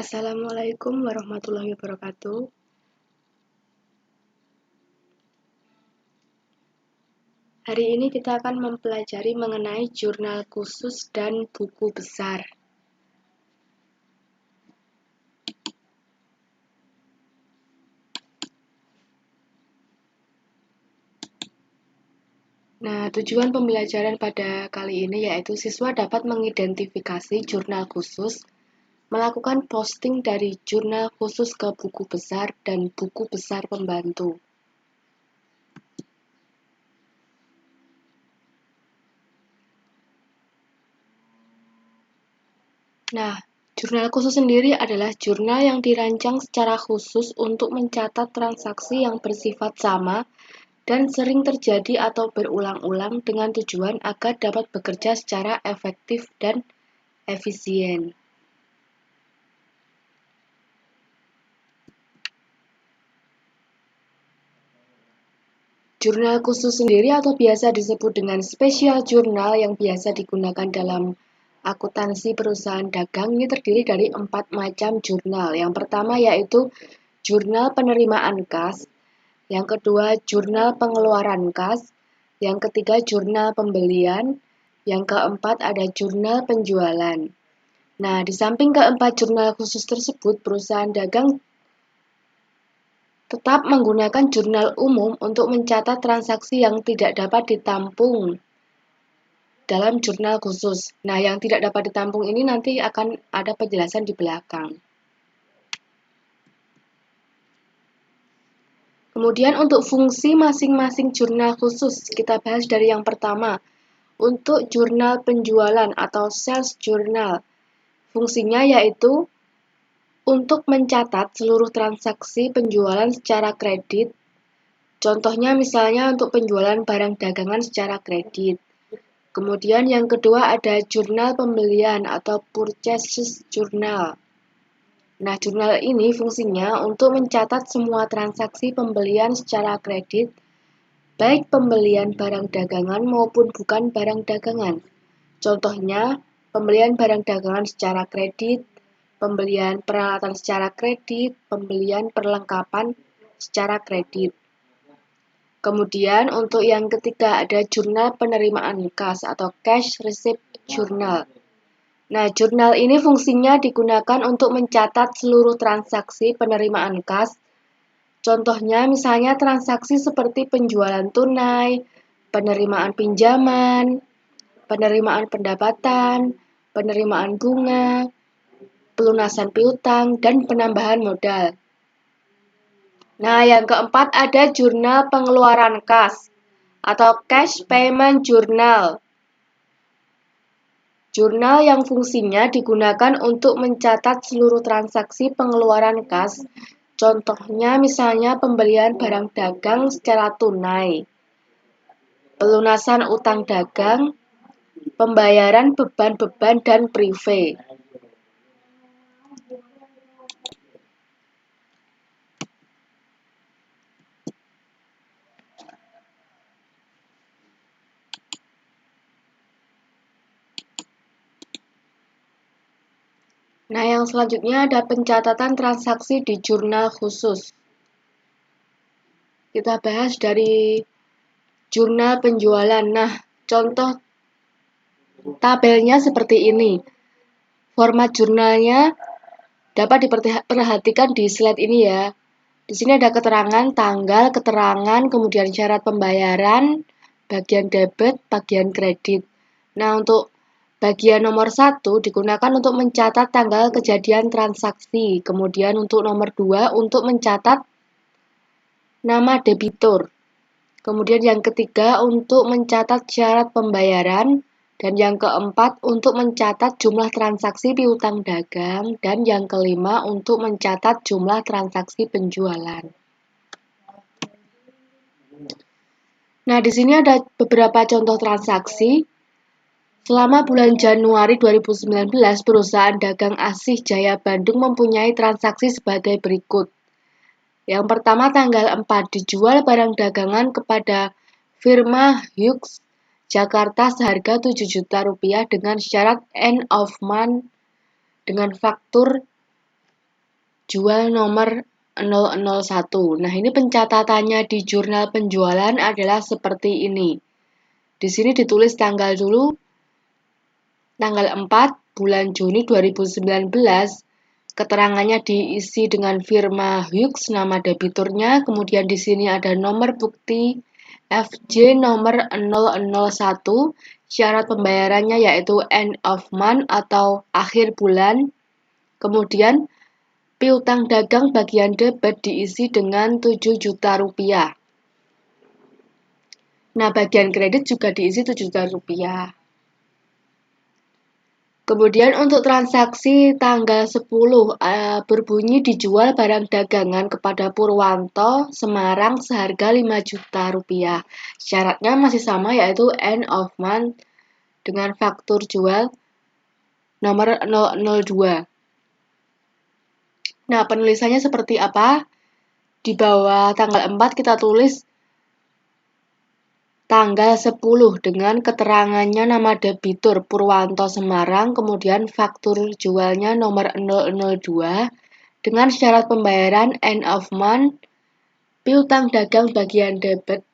Assalamualaikum warahmatullahi wabarakatuh. Hari ini kita akan mempelajari mengenai jurnal khusus dan buku besar. Nah, tujuan pembelajaran pada kali ini yaitu siswa dapat mengidentifikasi jurnal khusus, melakukan posting dari jurnal khusus ke buku besar dan buku besar pembantu. Nah, jurnal khusus sendiri adalah jurnal yang dirancang secara khusus untuk mencatat transaksi yang bersifat sama dan sering terjadi atau berulang-ulang dengan tujuan agar dapat bekerja secara efektif dan efisien. Jurnal khusus sendiri atau biasa disebut dengan special journal yang biasa digunakan dalam akuntansi perusahaan dagang ini terdiri dari 4 macam jurnal. Yang pertama yaitu jurnal penerimaan kas, yang kedua jurnal pengeluaran kas, yang ketiga jurnal pembelian, yang keempat ada jurnal penjualan. Nah, di samping keempat jurnal khusus tersebut, perusahaan dagang tetap menggunakan jurnal umum untuk mencatat transaksi yang tidak dapat ditampung dalam jurnal khusus. Nah, yang tidak dapat ditampung ini nanti akan ada penjelasan di belakang. Kemudian untuk fungsi masing-masing jurnal khusus, kita bahas dari yang pertama. Untuk jurnal penjualan atau sales journal, fungsinya yaitu untuk mencatat seluruh transaksi penjualan secara kredit. Contohnya misalnya untuk penjualan barang dagangan secara kredit. Kemudian yang kedua ada jurnal pembelian atau purchase journal. Nah, jurnal ini fungsinya untuk mencatat semua transaksi pembelian secara kredit, baik pembelian barang dagangan maupun bukan barang dagangan. Contohnya, pembelian barang dagangan secara kredit, pembelian peralatan secara kredit, pembelian perlengkapan secara kredit. Kemudian untuk yang ketiga ada jurnal penerimaan kas atau cash receipt journal. Nah, jurnal ini fungsinya digunakan untuk mencatat seluruh transaksi penerimaan kas. Contohnya misalnya transaksi seperti penjualan tunai, penerimaan pinjaman, penerimaan pendapatan, penerimaan bunga, pelunasan piutang, dan penambahan modal. Nah, yang keempat ada jurnal pengeluaran kas atau cash payment journal. Jurnal yang fungsinya digunakan untuk mencatat seluruh transaksi pengeluaran kas. Contohnya misalnya pembelian barang dagang secara tunai, pelunasan utang dagang, pembayaran beban-beban dan prive. Nah, yang selanjutnya ada pencatatan transaksi di jurnal khusus. Kita bahas dari jurnal penjualan. Nah, contoh tabelnya seperti ini. Format jurnalnya dapat diperhatikan di slide ini ya. Di sini ada keterangan tanggal, keterangan, kemudian syarat pembayaran, bagian debit, bagian kredit. Nah, untuk bagian nomor 1 digunakan untuk mencatat tanggal kejadian transaksi. Kemudian untuk nomor 2 untuk mencatat nama debitur. Kemudian yang ketiga untuk mencatat syarat pembayaran. Dan yang keempat untuk mencatat jumlah transaksi piutang dagang. Dan yang kelima untuk mencatat jumlah transaksi penjualan. Nah, di sini ada beberapa contoh transaksi. Selama bulan Januari 2019, perusahaan dagang Asih Jaya Bandung mempunyai transaksi sebagai berikut. Yang pertama tanggal 4 dijual barang dagangan kepada firma Hughes Jakarta seharga 7 juta rupiah dengan syarat end of month dengan faktur jual nomor 001. Nah, ini pencatatannya di jurnal penjualan adalah seperti ini. Di sini ditulis tanggal dulu, tanggal 4 bulan Juni 2019. Keterangannya diisi dengan firma Hughes, nama debiturnya, kemudian di sini ada nomor bukti FJ nomor 001, syarat pembayarannya yaitu end of month atau akhir bulan, kemudian piutang dagang bagian debit diisi dengan 7 juta rupiah. Nah, bagian kredit juga diisi 7 juta rupiah. Kemudian untuk transaksi tanggal 10 berbunyi dijual barang dagangan kepada Purwanto Semarang seharga 5 juta rupiah. Syaratnya masih sama yaitu end of month dengan faktur jual nomor 002. Nah, penulisannya seperti apa? Di bawah tanggal 4 kita tulis tanggal 10 dengan keterangannya nama debitur Purwanto Semarang, kemudian faktur jualnya nomor 002 dengan syarat pembayaran end of month, piutang dagang bagian debit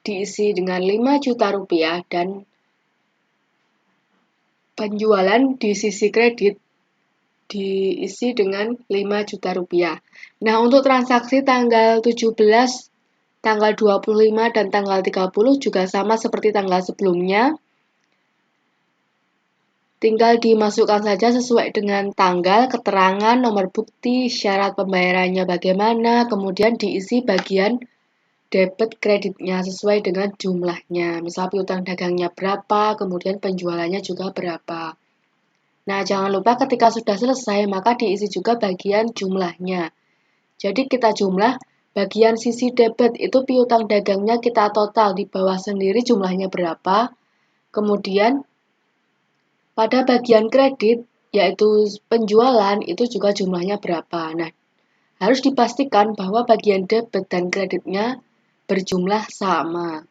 diisi dengan 5 juta rupiah dan penjualan di sisi kredit diisi dengan 5 juta rupiah. Nah, untuk transaksi tanggal 17, tanggal 25, dan tanggal 30 juga sama seperti tanggal sebelumnya. Tinggal dimasukkan saja sesuai dengan tanggal, keterangan, nomor bukti, syarat pembayarannya bagaimana, kemudian diisi bagian debit kreditnya sesuai dengan jumlahnya. Misal piutang dagangnya berapa, kemudian penjualannya juga berapa. Nah, jangan lupa ketika sudah selesai, maka diisi juga bagian jumlahnya. Jadi kita jumlah bagian sisi debit itu piutang dagangnya kita total di bawah sendiri jumlahnya berapa. Kemudian pada bagian kredit, yaitu penjualan, itu juga jumlahnya berapa. Nah, harus dipastikan bahwa bagian debit dan kreditnya berjumlah sama.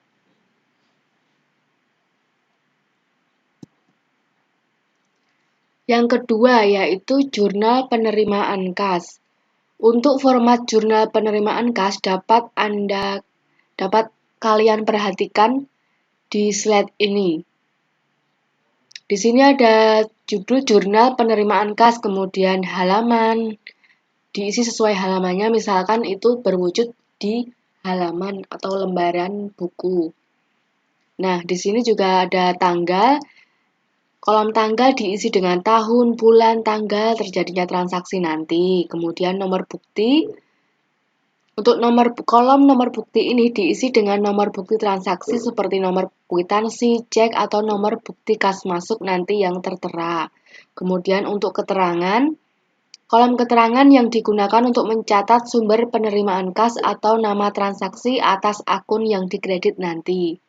Yang kedua yaitu jurnal penerimaan kas. Untuk format jurnal penerimaan kas dapat kalian perhatikan di slide ini. Di sini ada judul jurnal penerimaan kas, kemudian halaman, diisi sesuai halamannya, misalkan itu berwujud di halaman atau lembaran buku. Nah, di sini juga ada tanggal. Kolom tanggal diisi dengan tahun, bulan, tanggal terjadinya transaksi nanti. Kemudian nomor bukti. Untuk kolom nomor bukti ini diisi dengan nomor bukti transaksi seperti nomor kwitansi, cek, atau nomor bukti kas masuk nanti yang tertera. Kemudian untuk keterangan, kolom keterangan yang digunakan untuk mencatat sumber penerimaan kas atau nama transaksi atas akun yang dikredit nanti.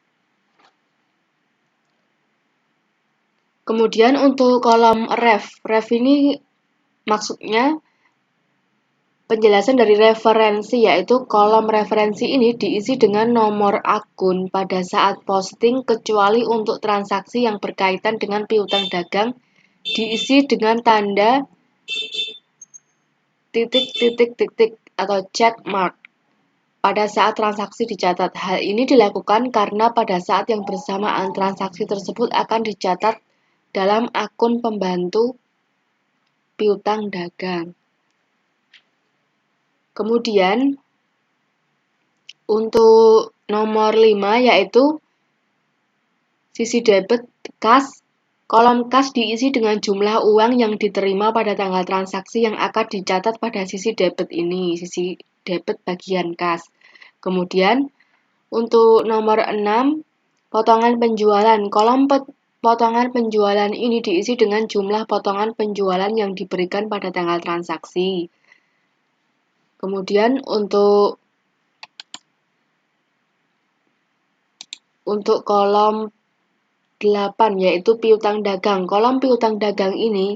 Kemudian untuk kolom ref ini maksudnya penjelasan dari referensi, yaitu kolom referensi ini diisi dengan nomor akun pada saat posting kecuali untuk transaksi yang berkaitan dengan piutang dagang diisi dengan tanda titik atau check mark pada saat transaksi dicatat. Hal ini dilakukan karena pada saat yang bersamaan transaksi tersebut akan dicatat dalam akun pembantu piutang dagang. Kemudian untuk nomor 5 yaitu sisi debit kas. Kolom kas diisi dengan jumlah uang yang diterima pada tanggal transaksi yang akan dicatat pada sisi debit ini, sisi debit bagian kas. Kemudian untuk nomor 6, potongan penjualan. Kolom potongan penjualan ini diisi dengan jumlah potongan penjualan yang diberikan pada tanggal transaksi. Kemudian untuk kolom 8 yaitu piutang dagang. Kolom piutang dagang ini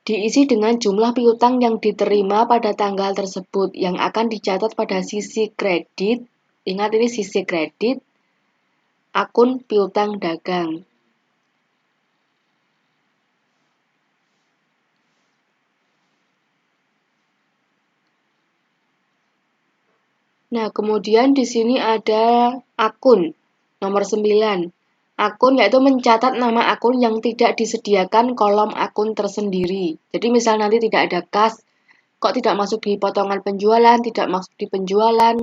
diisi dengan jumlah piutang yang diterima pada tanggal tersebut yang akan dicatat pada sisi kredit. Ingat ini sisi kredit akun piutang dagang. Nah, kemudian di sini ada akun nomor 9. Akun yaitu mencatat nama akun yang tidak disediakan kolom akun tersendiri. Jadi misal nanti tidak ada kas, kok tidak masuk di potongan penjualan, tidak masuk di penjualan.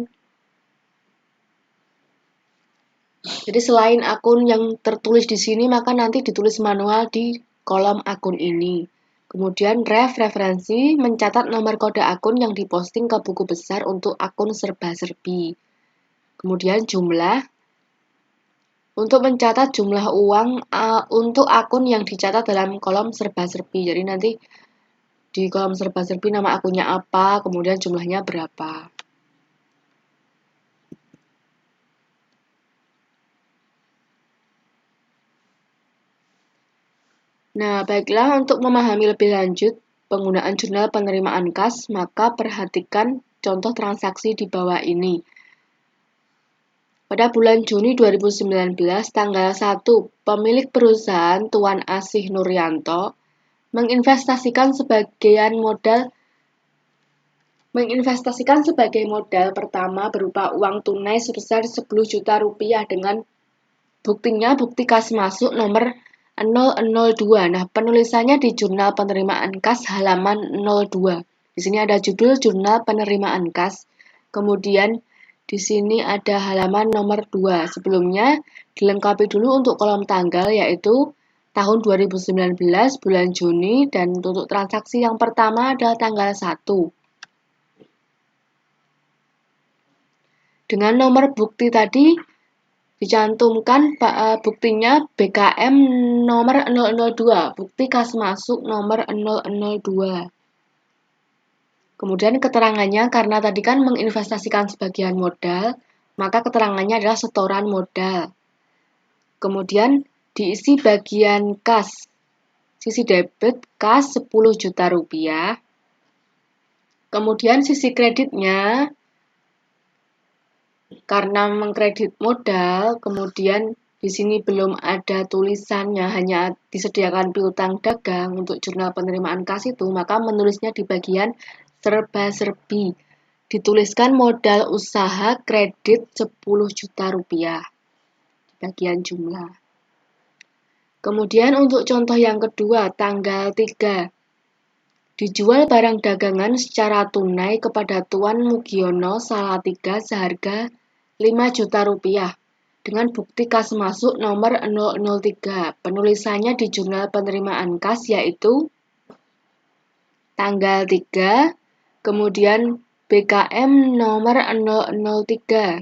Jadi selain akun yang tertulis di sini, maka nanti ditulis manual di kolom akun ini. Kemudian referensi mencatat nomor kode akun yang diposting ke buku besar untuk akun serba-serbi. Kemudian jumlah untuk mencatat jumlah uang untuk akun yang dicatat dalam kolom serba-serbi. Jadi nanti di kolom serba-serbi nama akunnya apa, kemudian jumlahnya berapa. Nah, baiklah, untuk memahami lebih lanjut penggunaan jurnal penerimaan kas, maka perhatikan contoh transaksi di bawah ini. Pada bulan Juni 2019, tanggal 1, pemilik perusahaan Tuan Asih Nuryanto menginvestasikan sebagai modal pertama berupa uang tunai sebesar 10 juta rupiah dengan buktinya bukti kas masuk nomor 002. Nah, penulisannya di jurnal penerimaan kas halaman 02. Di sini ada judul jurnal penerimaan kas. Kemudian di sini ada halaman nomor 2. Sebelumnya dilengkapi dulu untuk kolom tanggal yaitu tahun 2019 bulan Juni dan untuk transaksi yang pertama adalah tanggal 1. Dengan nomor bukti tadi dicantumkan buktinya BKM nomor 002, bukti kas masuk nomor 002. Kemudian keterangannya, karena tadi kan menginvestasikan sebagian modal, maka keterangannya adalah setoran modal. Kemudian diisi bagian kas, sisi debit kas 10 juta rupiah. Kemudian sisi kreditnya, karena mengkredit modal, kemudian di sini belum ada tulisannya, hanya disediakan piutang dagang untuk jurnal penerimaan kas itu, maka menulisnya di bagian serba-serbi. Dituliskan modal usaha kredit 10 juta rupiah di bagian jumlah. Kemudian untuk contoh yang kedua, tanggal 3. Dijual barang dagangan secara tunai kepada Tuan Mugiono Salatiga seharga 5 juta rupiah dengan bukti kas masuk nomor 003. Penulisannya di jurnal penerimaan kas yaitu tanggal 3, kemudian BKM nomor 003.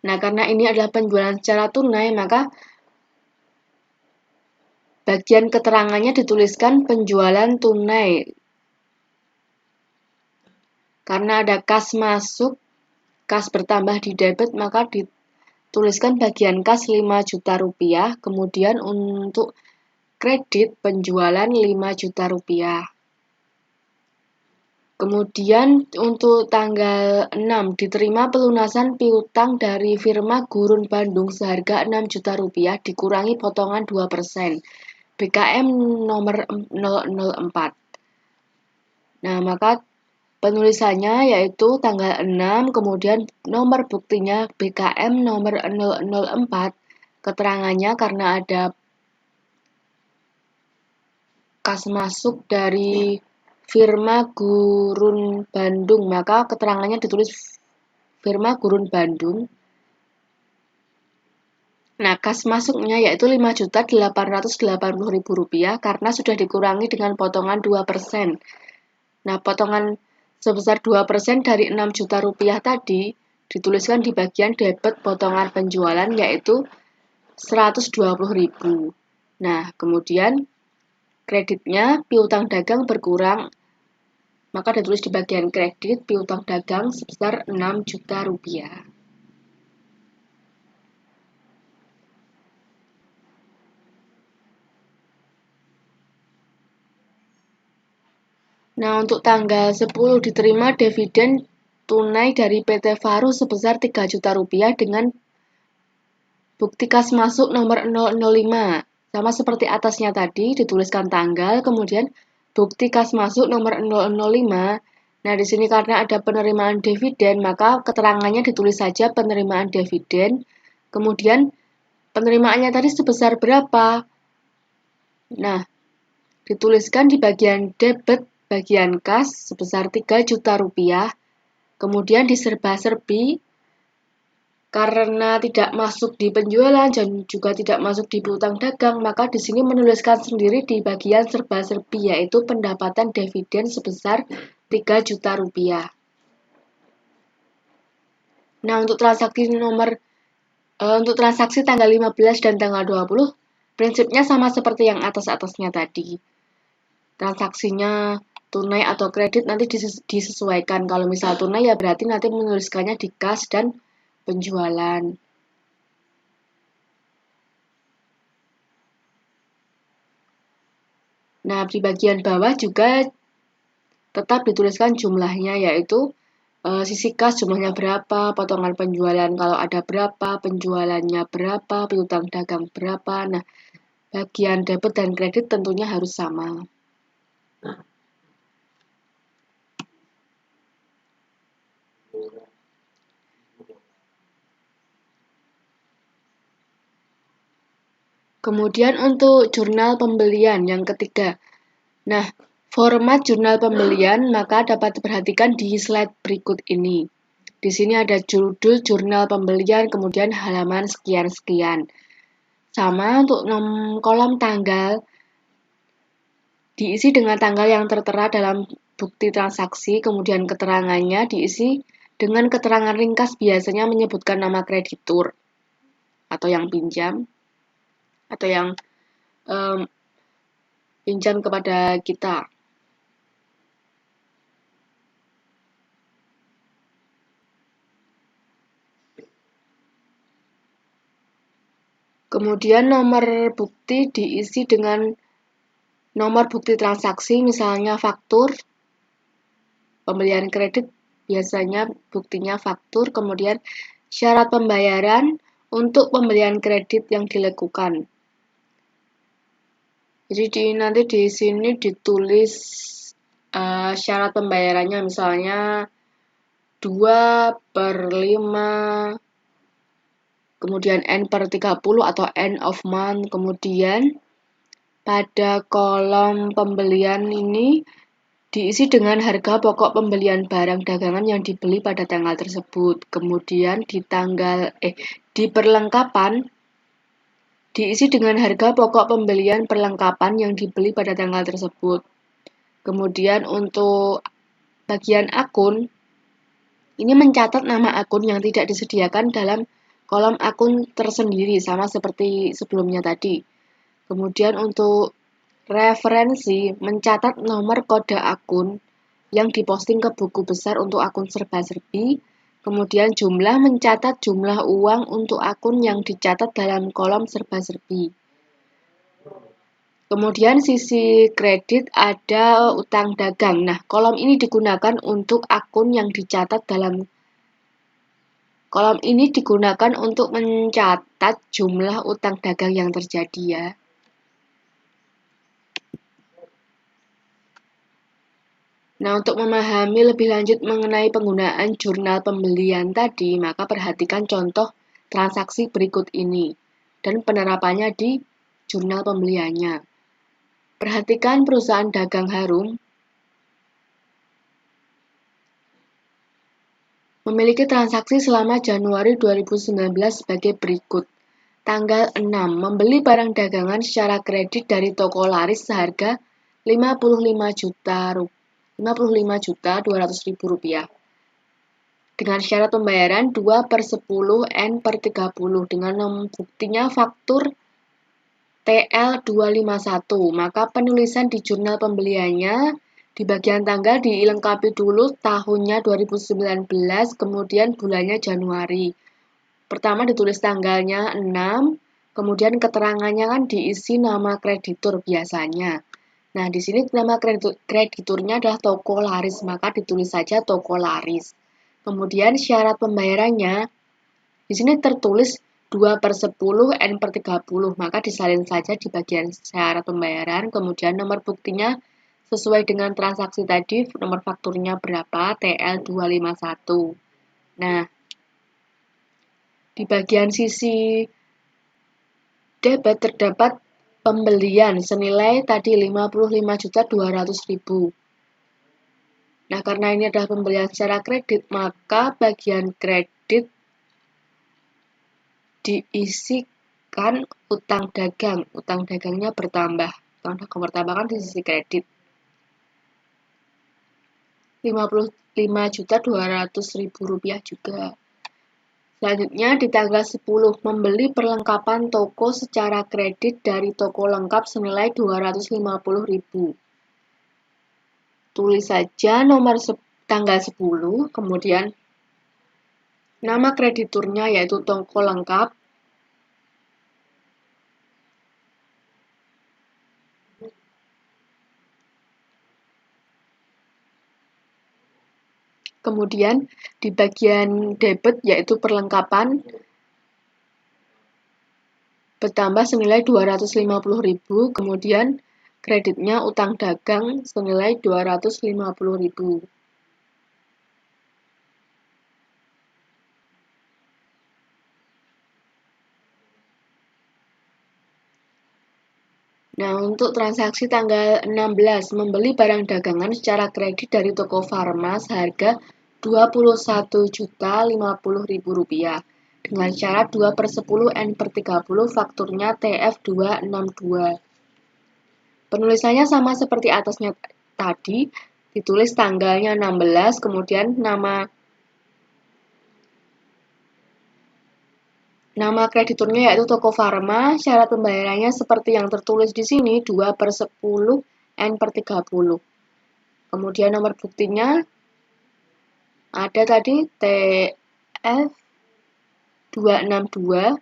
Nah, karena ini adalah penjualan secara tunai, maka bagian keterangannya dituliskan penjualan tunai. Karena ada kas masuk, kas bertambah di debit, maka dituliskan bagian kas 5 juta rupiah, kemudian untuk kredit penjualan 5 juta rupiah. Kemudian untuk tanggal 6 diterima pelunasan piutang dari firma Gurun Bandung seharga 6 juta rupiah dikurangi potongan 2%. BKM nomor 004. Nah, maka penulisannya yaitu tanggal 6, kemudian nomor buktinya BKM nomor 004. Keterangannya karena ada kas masuk dari firma Gurun Bandung, maka keterangannya ditulis firma Gurun Bandung. Nah, kas masuknya yaitu Rp5.880.000 karena sudah dikurangi dengan potongan 2%. Nah, potongan sebesar 2% dari 6 juta rupiah tadi dituliskan di bagian debit potongan penjualan yaitu 120.000. Nah, kemudian kreditnya piutang dagang berkurang, maka ditulis di bagian kredit piutang dagang sebesar 6 juta rupiah. Nah, untuk tanggal 10 diterima dividen tunai dari PT Faru sebesar 3 juta rupiah dengan bukti kas masuk nomor 005. Sama seperti atasnya tadi, dituliskan tanggal, kemudian bukti kas masuk nomor 005 Nah, di sini karena ada penerimaan dividen, maka keterangannya ditulis saja penerimaan dividen. Kemudian penerimaannya tadi sebesar berapa? Nah, dituliskan di bagian debit, bagian kas sebesar 3 juta rupiah. Kemudian diserba-serbi karena tidak masuk di penjualan dan juga tidak masuk di piutang dagang, maka di sini menuliskan sendiri di bagian serba-serbi yaitu pendapatan dividen sebesar 3 juta rupiah. Nah, untuk transaksi tanggal 15 dan tanggal 20, prinsipnya sama seperti yang atas-atasnya tadi. Transaksinya tunai atau kredit nanti disesuaikan. Kalau misal tunai ya berarti nanti menuliskannya di kas dan penjualan. Nah, di bagian bawah juga tetap dituliskan jumlahnya, yaitu sisi kas jumlahnya berapa, potongan penjualan kalau ada berapa, penjualannya berapa, piutang dagang berapa. Nah, bagian debit dan kredit tentunya harus sama. Kemudian untuk jurnal pembelian yang ketiga. Nah, format jurnal pembelian maka dapat diperhatikan di slide berikut ini. Di sini ada judul jurnal pembelian, kemudian halaman sekian-sekian. Sama untuk kolom tanggal diisi dengan tanggal yang tertera dalam bukti transaksi, kemudian keterangannya diisi dengan keterangan ringkas biasanya menyebutkan nama kreditur atau yang pinjam atau yang pinjam kepada kita. Kemudian nomor bukti diisi dengan nomor bukti transaksi, misalnya faktur, pembelian kredit biasanya buktinya faktur, kemudian syarat pembayaran untuk pembelian kredit yang dilakukan. Jadi nanti di sini ditulis syarat pembayarannya, misalnya 2/5, kemudian N/30 atau end of month, kemudian pada kolom pembelian ini diisi dengan harga pokok pembelian barang dagangan yang dibeli pada tanggal tersebut. Kemudian di perlengkapan diisi dengan harga pokok pembelian perlengkapan yang dibeli pada tanggal tersebut. Kemudian untuk bagian akun, ini mencatat nama akun yang tidak disediakan dalam kolom akun tersendiri, sama seperti sebelumnya tadi. Kemudian untuk referensi, mencatat nomor kode akun yang diposting ke buku besar untuk akun serba-serbi. Kemudian jumlah, mencatat jumlah uang untuk akun yang dicatat dalam kolom serba-serbi. Kemudian sisi kredit ada utang dagang. Nah, kolom ini digunakan untuk akun yang dicatat dalam kolom ini digunakan untuk mencatat jumlah utang dagang yang terjadi ya. Nah, untuk memahami lebih lanjut mengenai penggunaan jurnal pembelian tadi, maka perhatikan contoh transaksi berikut ini dan penerapannya di jurnal pembeliannya. Perhatikan perusahaan dagang Harum memiliki transaksi selama Januari 2019 sebagai berikut. Tanggal 6, membeli barang dagangan secara kredit dari toko laris seharga 55.200.000 rupiah. Dengan syarat pembayaran 2/10 N/30 dengan nomor buktinya faktur TL251. Maka penulisan di jurnal pembeliannya di bagian tanggal dilengkapi dulu tahunnya 2019, kemudian bulannya Januari. Pertama ditulis tanggalnya 6, kemudian keterangannya kan diisi nama kreditur biasanya. Nah, di sini nama krediturnya adalah toko laris, maka ditulis saja toko laris. Kemudian syarat pembayarannya, di sini tertulis 2/10 N/30, maka disalin saja di bagian syarat pembayaran, kemudian nomor buktinya sesuai dengan transaksi tadi, nomor fakturnya berapa, TL251. Nah, di bagian sisi debit terdapat pembelian senilai tadi 55.200.000. Nah, karena ini adalah pembelian secara kredit, maka bagian kredit diisikan utang dagang. Utang dagangnya bertambah. Utang dagang bertambah kan di sisi kredit. 55.200.000 rupiah juga. Selanjutnya di tanggal 10 membeli perlengkapan toko secara kredit dari toko lengkap senilai 250.000. Tulis saja tanggal 10, kemudian nama krediturnya yaitu toko lengkap. Kemudian di bagian debit yaitu perlengkapan bertambah senilai 250.000, kemudian kreditnya utang dagang senilai 250.000. Nah, untuk transaksi tanggal 16 membeli barang dagangan secara kredit dari toko Farma seharga Rp21.050.000 dengan syarat 2/10 N/30 fakturnya TF262. Penulisannya sama seperti atasnya tadi, ditulis tanggalnya 16, kemudian nama krediturnya yaitu toko Farma, syarat pembayarannya seperti yang tertulis di sini 2/10 N/30. Kemudian nomor buktinya ada tadi TF262.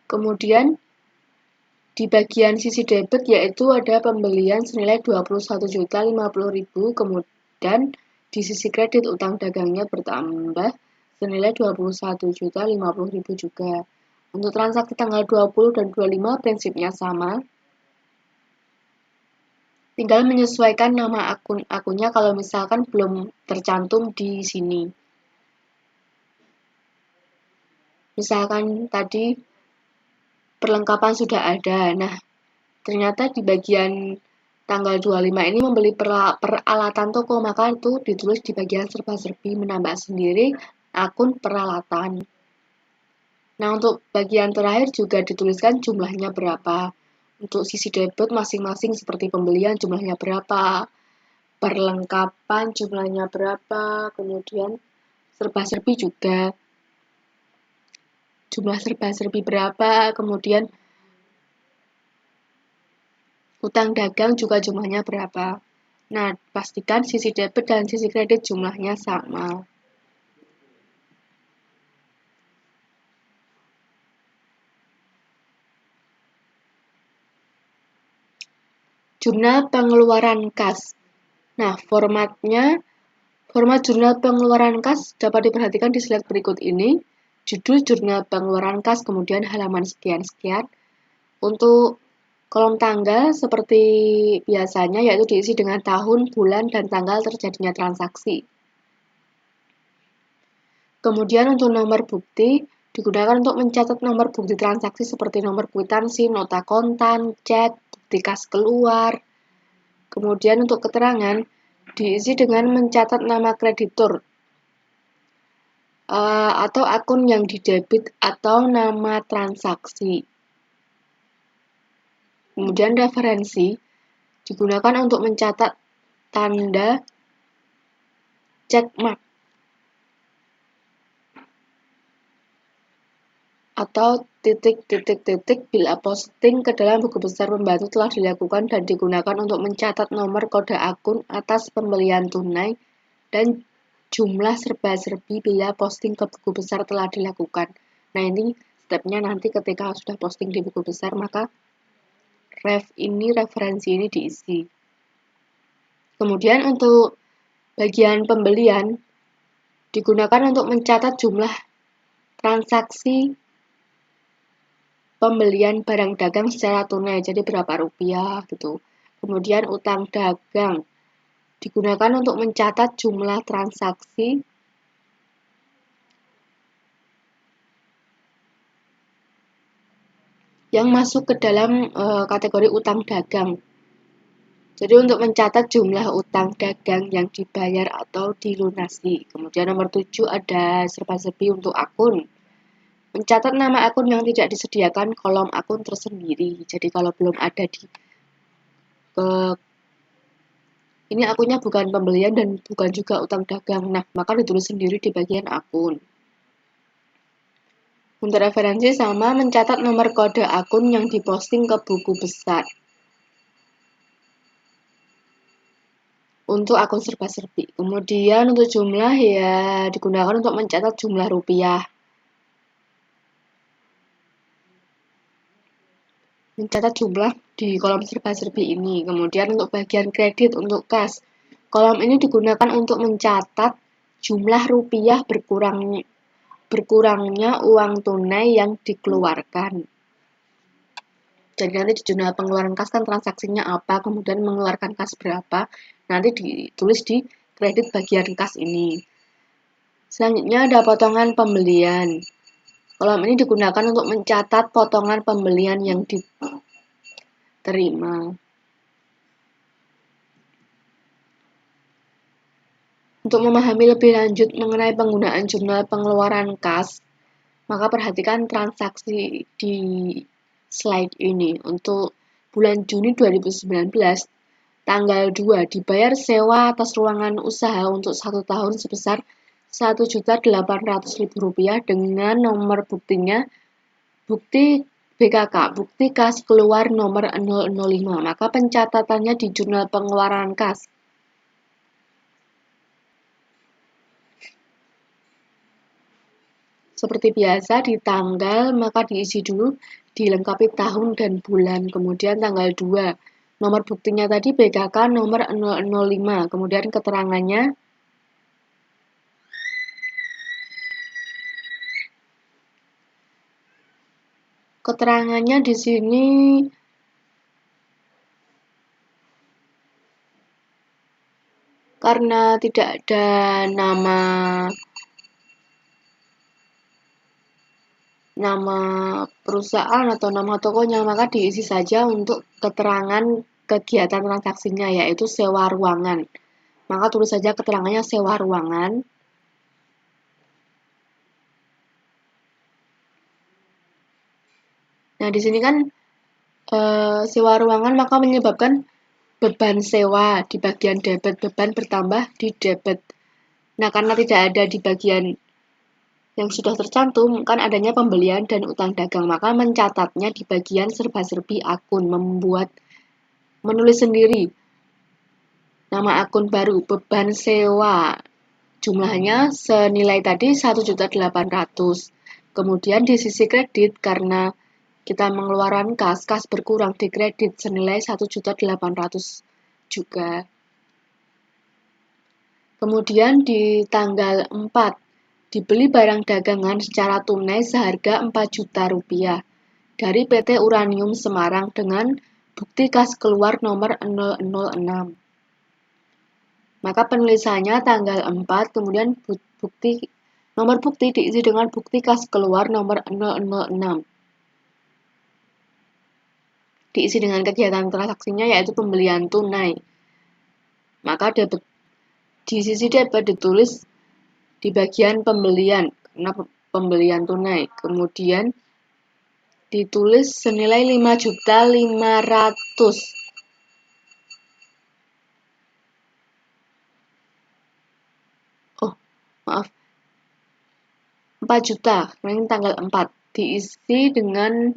Kemudian di bagian sisi debit yaitu ada pembelian senilai 21.050.000, kemudian di sisi kredit utang dagangnya bertambah senilai 21.050.000 juga. Untuk transaksi tanggal 20 dan 25 prinsipnya sama. Tinggal menyesuaikan nama akunnya kalau misalkan belum tercantum di sini. Misalkan tadi perlengkapan sudah ada. Nah, ternyata di bagian tanggal 25 ini membeli peralatan toko, maka itu ditulis di bagian serba-serbi menambah sendiri akun peralatan. Nah, untuk bagian terakhir juga dituliskan jumlahnya berapa. Untuk sisi debit masing-masing seperti pembelian jumlahnya berapa, perlengkapan jumlahnya berapa, kemudian serba-serbi juga jumlah serba-serbi berapa, kemudian utang dagang juga jumlahnya berapa. Nah, pastikan sisi debit dan sisi kredit jumlahnya sama. Jurnal pengeluaran kas. Nah, format jurnal pengeluaran kas dapat diperhatikan di slide berikut ini. Judul jurnal pengeluaran kas, kemudian halaman sekian-sekian. Untuk kolom tanggal seperti biasanya yaitu diisi dengan tahun, bulan, dan tanggal terjadinya transaksi. Kemudian untuk nomor bukti digunakan untuk mencatat nomor bukti transaksi seperti nomor kwitansi, nota kontan, cek, bukti kas keluar. Kemudian untuk keterangan diisi dengan mencatat nama kreditur atau akun yang didebit atau nama transaksi. Kemudian referensi digunakan untuk mencatat tanda check mark atau titik-titik-titik bila posting ke dalam buku besar pembantu telah dilakukan dan digunakan untuk mencatat nomor kode akun atas pembelian tunai dan jumlah serba-serbi bila posting ke buku besar telah dilakukan. Nah, ini stepnya nanti ketika sudah posting di buku besar, maka referensi ini diisi. Kemudian untuk bagian pembelian digunakan untuk mencatat jumlah transaksi pembelian barang dagang secara tunai, jadi berapa rupiah gitu. Kemudian utang dagang digunakan untuk mencatat jumlah transaksi yang masuk ke dalam kategori utang dagang. Jadi untuk mencatat jumlah utang dagang yang dibayar atau dilunasi. Kemudian nomor 7 ada serba-serbi untuk akun. Mencatat nama akun yang tidak disediakan kolom akun tersendiri. Jadi kalau belum ada di ini akunnya bukan pembelian dan bukan juga utang dagang. Nah, maka ditulis sendiri di bagian akun. Untuk referensi sama mencatat nomor kode akun yang diposting ke buku besar. Untuk akun serba-serbi. Kemudian untuk jumlah ya digunakan untuk mencatat jumlah rupiah. Mencatat jumlah di kolom serba-serbi ini. Kemudian untuk bagian kredit untuk kas. Kolom ini digunakan untuk mencatat jumlah rupiah berkurangnya uang tunai yang dikeluarkan. Jadi nanti di jurnal pengeluaran kas kan transaksinya apa, kemudian mengeluarkan kas berapa, nanti ditulis di kredit bagian kas ini. Selanjutnya ada potongan pembelian. Kolom ini digunakan untuk mencatat potongan pembelian yang diterima. Untuk memahami lebih lanjut mengenai penggunaan jurnal pengeluaran kas, maka perhatikan transaksi di slide ini. Untuk bulan Juni 2019, tanggal 2 dibayar sewa atas ruangan usaha untuk 1 tahun sebesar Rp1.800.000 dengan nomor buktinya bukti BKK, bukti kas keluar nomor 005. Maka pencatatannya di jurnal pengeluaran kas. Seperti biasa di tanggal maka diisi dulu, dilengkapi tahun dan bulan. Kemudian tanggal 2. Nomor buktinya tadi BKK nomor 005. Kemudian keterangannya di sini karena tidak ada nama perusahaan atau nama tokonya, maka diisi saja untuk keterangan kegiatan transaksinya, yaitu sewa ruangan. Maka tulis saja keterangannya sewa ruangan. Nah, di sini kan sewa ruangan maka menyebabkan beban sewa di bagian debit, beban bertambah di debit. Nah, karena tidak ada di bagian yang sudah tercantum kan adanya pembelian dan utang dagang, maka mencatatnya di bagian serba-serbi akun, menulis sendiri nama akun baru, beban sewa, jumlahnya senilai tadi 1.800.000. Kemudian di sisi kredit karena kita mengeluarkan kas berkurang di kredit senilai 1.800.000 juga. Kemudian di tanggal 4 dibeli barang dagangan secara tunai seharga Rp4.000.000 dari PT Uranium Semarang dengan bukti kas keluar nomor 006. Maka penulisannya tanggal 4, kemudian nomor bukti diisi dengan bukti kas keluar nomor 006. Diisi dengan kegiatan transaksinya yaitu pembelian tunai. Maka di sisi debit ditulis di bagian pembelian, karena pembelian tunai. Kemudian ditulis senilai 5.500.000. Oh, maaf. 4 juta, ini tanggal 4. Diisi dengan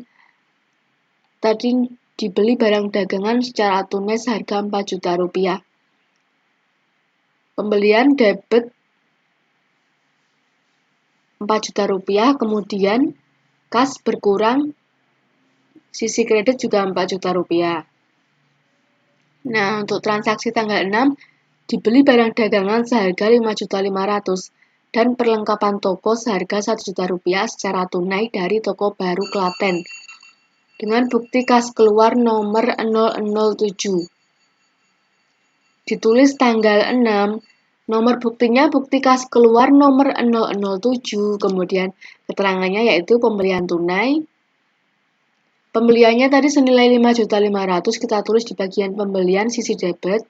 tadi dibeli barang dagangan secara tunai seharga Rp4.000.000. Pembelian debit Rp4.000.000, kemudian kas berkurang, sisi kredit juga Rp4.000.000. Nah, untuk transaksi tanggal 6, dibeli barang dagangan seharga Rp5.500.000 dan perlengkapan toko seharga Rp1.000.000 secara tunai dari Toko Baru Klaten. dengan bukti kas keluar nomor 007. Ditulis tanggal 6, nomor buktinya bukti kas keluar nomor 007, kemudian keterangannya yaitu pembelian tunai. Pembeliannya tadi senilai 5.500.000, kita tulis di bagian pembelian sisi debit.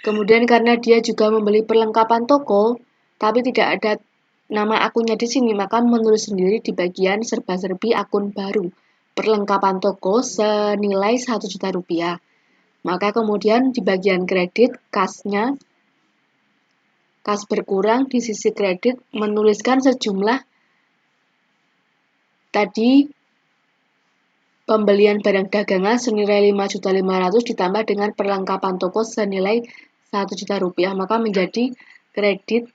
Kemudian karena dia juga membeli perlengkapan toko, tapi tidak ada nama akunnya di sini, maka menulis sendiri di bagian serba-serbi akun baru. Perlengkapan toko senilai 1 juta rupiah. Maka kemudian di bagian kredit, kas berkurang di sisi kredit menuliskan sejumlah tadi pembelian barang dagangan senilai 5.500.000 ditambah dengan perlengkapan toko senilai 1 juta rupiah, maka menjadi kredit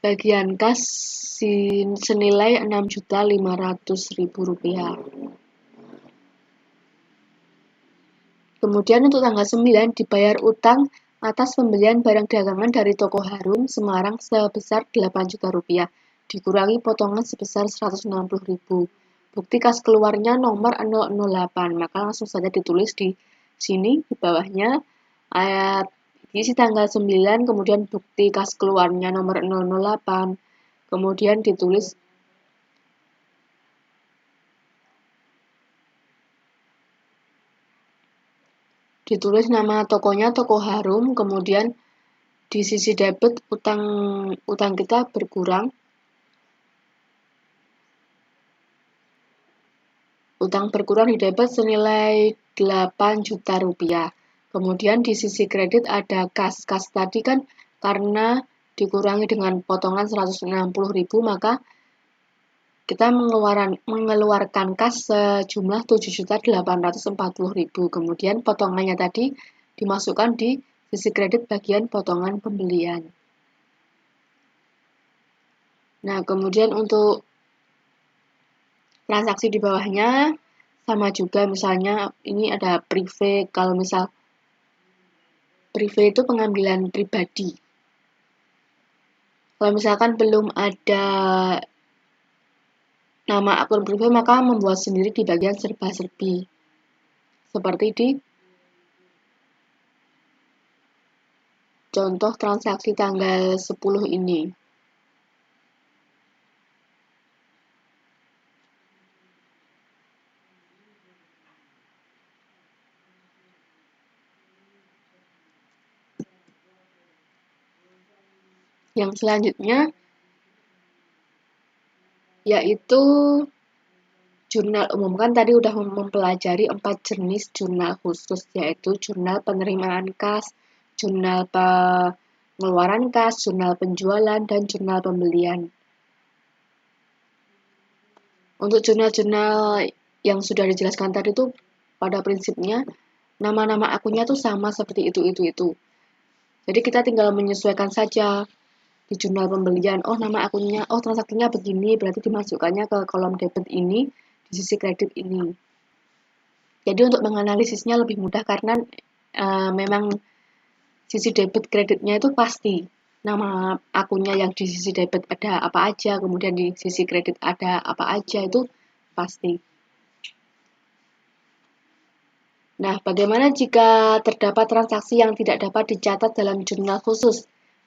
bagian kas senilai 6.500.000 rupiah. Kemudian untuk tanggal 9 dibayar utang atas pembelian barang dagangan dari toko Harum Semarang sebesar 8 juta rupiah, dikurangi potongan sebesar 160.000. Bukti kas keluarnya nomor 008, maka langsung saja ditulis di sini di bawahnya ayat isi tanggal 9, kemudian bukti kas keluarnya nomor 008, kemudian ditulis nama tokonya toko Harum, kemudian di sisi debit utang kita berkurang. Utang berkurang di debit senilai 8 juta rupiah. Kemudian di sisi kredit ada kas. Kas tadi kan karena dikurangi dengan potongan 160.000, maka kita mengeluarkan kas sejumlah 7.840.000. Kemudian potongannya tadi dimasukkan di sisi kredit bagian potongan pembelian. Nah, kemudian untuk transaksi di bawahnya sama juga, misalnya ini ada prive. Kalau misal prive itu pengambilan pribadi. Kalau misalkan belum ada nama akun prive, maka membuat sendiri di bagian serba-serbi. Seperti di contoh transaksi tanggal 10 ini. Yang selanjutnya yaitu jurnal umum. Kan tadi udah mempelajari 4 jenis jurnal khusus, yaitu jurnal penerimaan kas, jurnal pengeluaran kas, jurnal penjualan, dan jurnal pembelian. Untuk jurnal-jurnal yang sudah dijelaskan tadi itu pada prinsipnya nama-nama akunnya tuh sama seperti itu. Jadi kita tinggal menyesuaikan saja di jurnal pembelian. Oh, nama akunnya, oh transaksinya begini, berarti dimasukkannya ke kolom debit ini, di sisi kredit ini. Jadi untuk menganalisisnya lebih mudah karena memang sisi debit kreditnya itu pasti. Nama akunnya yang di sisi debit ada apa aja, kemudian di sisi kredit ada apa aja, itu pasti. Nah, bagaimana jika terdapat transaksi yang tidak dapat dicatat dalam jurnal khusus?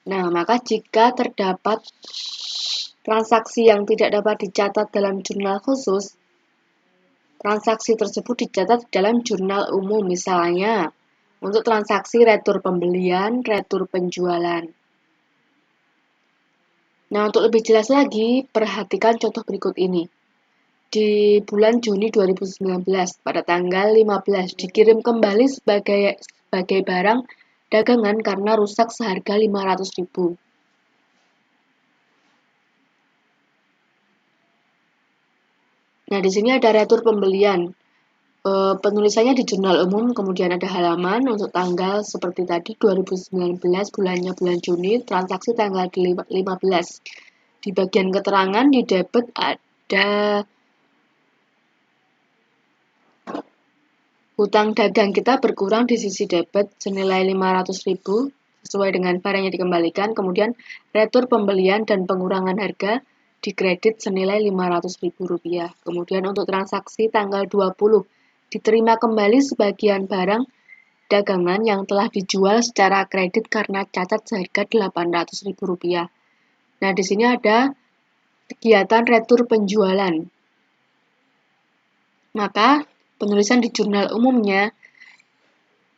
Nah, maka jika terdapat transaksi yang tidak dapat dicatat dalam jurnal khusus, transaksi tersebut dicatat dalam jurnal umum, misalnya untuk transaksi retur pembelian, retur penjualan. Nah, untuk lebih jelas lagi, perhatikan contoh berikut ini. Di bulan Juni 2019, pada tanggal 15, dikirim kembali sebagai barang dagangan karena rusak seharga 500.000. Nah, di sini ada retur pembelian. Penulisannya di jurnal umum, kemudian ada halaman untuk tanggal seperti tadi 2019, bulannya bulan Juni, transaksi tanggal 15. Di bagian keterangan di debit ada hutang dagang kita berkurang di sisi debit senilai 500.000 sesuai dengan barang yang dikembalikan. Kemudian retur pembelian dan pengurangan harga dikredit senilai Rp500.000. Kemudian untuk transaksi tanggal 20, diterima kembali sebagian barang dagangan yang telah dijual secara kredit karena cacat seharga Rp800.000. Nah, di sini ada kegiatan retur penjualan. Maka, penulisan di jurnal umumnya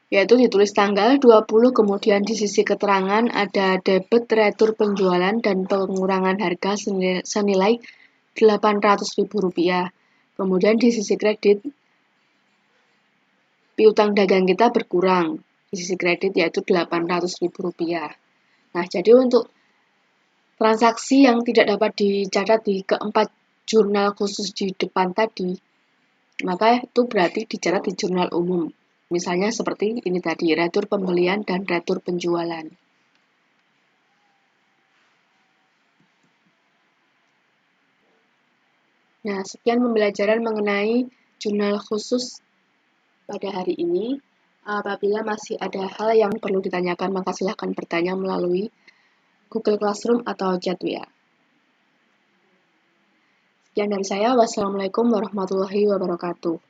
yaitu ditulis tanggal 20, kemudian di sisi keterangan ada debit retur penjualan dan pengurangan harga senilai Rp800.000. Kemudian di sisi kredit, piutang dagang kita berkurang di sisi kredit yaitu Rp800.000. Nah, jadi untuk transaksi yang tidak dapat dicatat di keempat jurnal khusus di depan tadi, maka itu berarti dicatat di jurnal umum. Misalnya seperti ini tadi, retur pembelian dan retur penjualan. Nah, sekian pembelajaran mengenai jurnal khusus pada hari ini. Apabila masih ada hal yang perlu ditanyakan, maka silahkan bertanya melalui Google Classroom atau chat WA. Sekian dari saya. Wassalamualaikum warahmatullahi wabarakatuh.